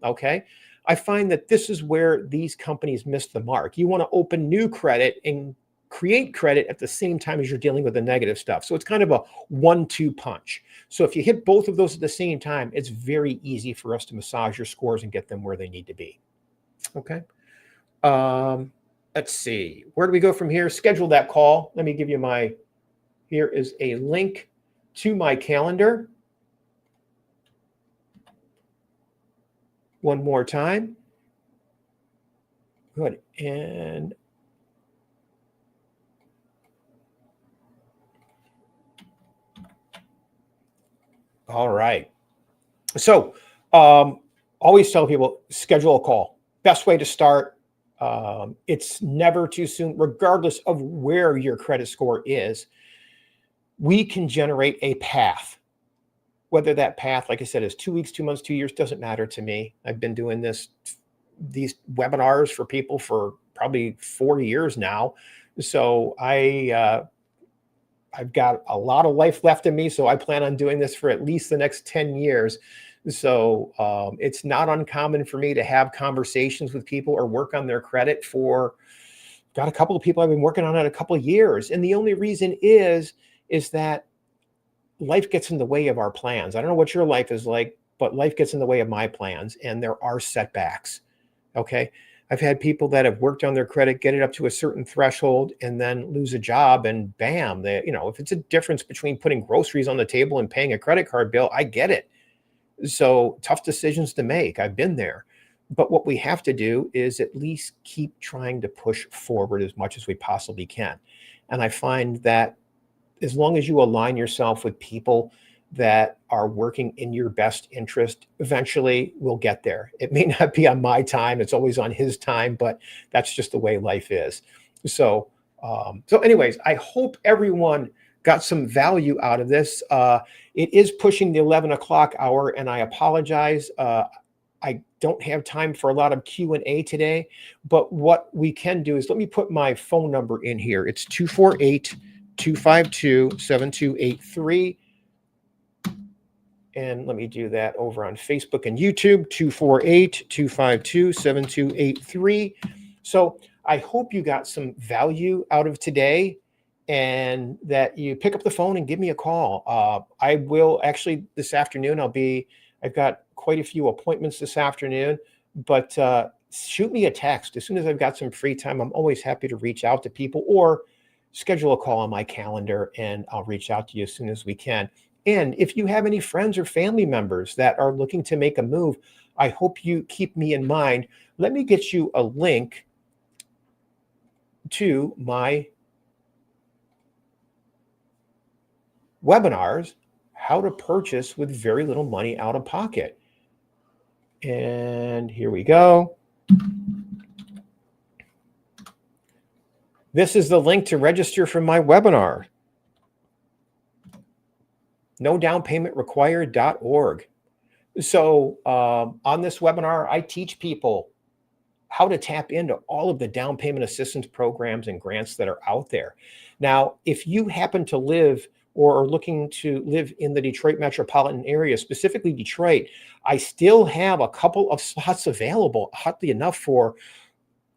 Okay. I find that this is where these companies miss the mark. You want to open new credit and create credit at the same time as you're dealing with the negative stuff. So it's kind of a 1-2 punch. So if you hit both of those at the same time, it's very easy for us to massage your scores and get them where they need to be. Okay. Let's see. Where do we go from here? Schedule that call. Let me give you here is a link to my calendar. One more time. Good. And all right. So always tell people, schedule a call. Best way to start. It's never too soon, regardless of where your credit score is. We can generate a path. Whether that path, like I said, is 2 weeks, 2 months, 2 years, doesn't matter to me. I've been doing these webinars for people for probably 4 years now. So I've got a lot of life left in me. So I plan on doing this for at least the next 10 years. So it's not uncommon for me to have conversations with people or work on their credit got a couple of people I've been working on it a couple of years. And the only reason is that life gets in the way of our plans. I don't know what your life is like, but life gets in the way of my plans, and there are setbacks. Okay. I've had people that have worked on their credit, get it up to a certain threshold, and then lose a job, and bam, if it's a difference between putting groceries on the table and paying a credit card bill, I get it. So tough decisions to make. I've been there. But what we have to do is at least keep trying to push forward as much as we possibly can. And I find that as long as you align yourself with people that are working in your best interest, eventually we'll get there. It may not be on my time, it's always on his time, but that's just the way life is. So anyways, I hope everyone got some value out of this. It is pushing the 11 o'clock hour, and I apologize. I don't have time for a lot of Q&A today, but what we can do is, let me put my phone number in here. It's 248-252-7283. And let me do that over on Facebook and YouTube, 248-252-7283. So I hope you got some value out of today, and that you pick up the phone and give me a call. I will actually this afternoon, I've got quite a few appointments this afternoon, but shoot me a text. As soon as I've got some free time, I'm always happy to reach out to people, or schedule a call on my calendar, and I'll reach out to you as soon as we can. And if you have any friends or family members that are looking to make a move, I hope you keep me in mind. Let me get you a link to my webinars, how to purchase with very little money out of pocket. And here we go. This is the link to register for my webinar. No down payment required.org. So on this webinar, I teach people how to tap into all of the down payment assistance programs and grants that are out there. Now, if you happen to live or are looking to live in the Detroit metropolitan area, specifically Detroit, I still have a couple of slots available, oddly enough, for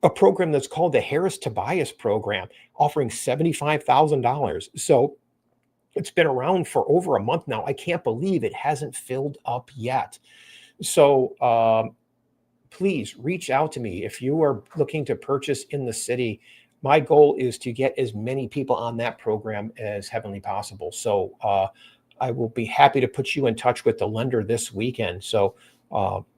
a program that's called the Harris Tobias program, offering $75,000. So it's been around for over a month now. I can't believe it hasn't filled up yet. So please reach out to me if you are looking to purchase in the city. My goal is to get as many people on that program as heavenly possible. So I will be happy to put you in touch with the lender this weekend. So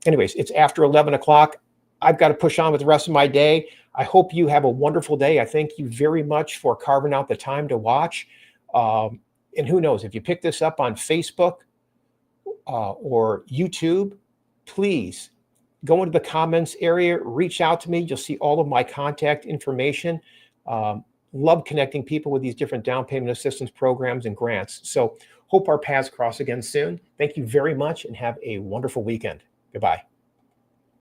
anyways, it's after 11 o'clock. I've got to push on with the rest of my day. I hope you have a wonderful day. I thank you very much for carving out the time to watch. And who knows, if you pick this up on Facebook or YouTube, please go into the comments area, reach out to me. You'll see all of my contact information. Love connecting people with these different down payment assistance programs and grants. So hope our paths cross again soon. Thank you very much, and have a wonderful weekend. Goodbye.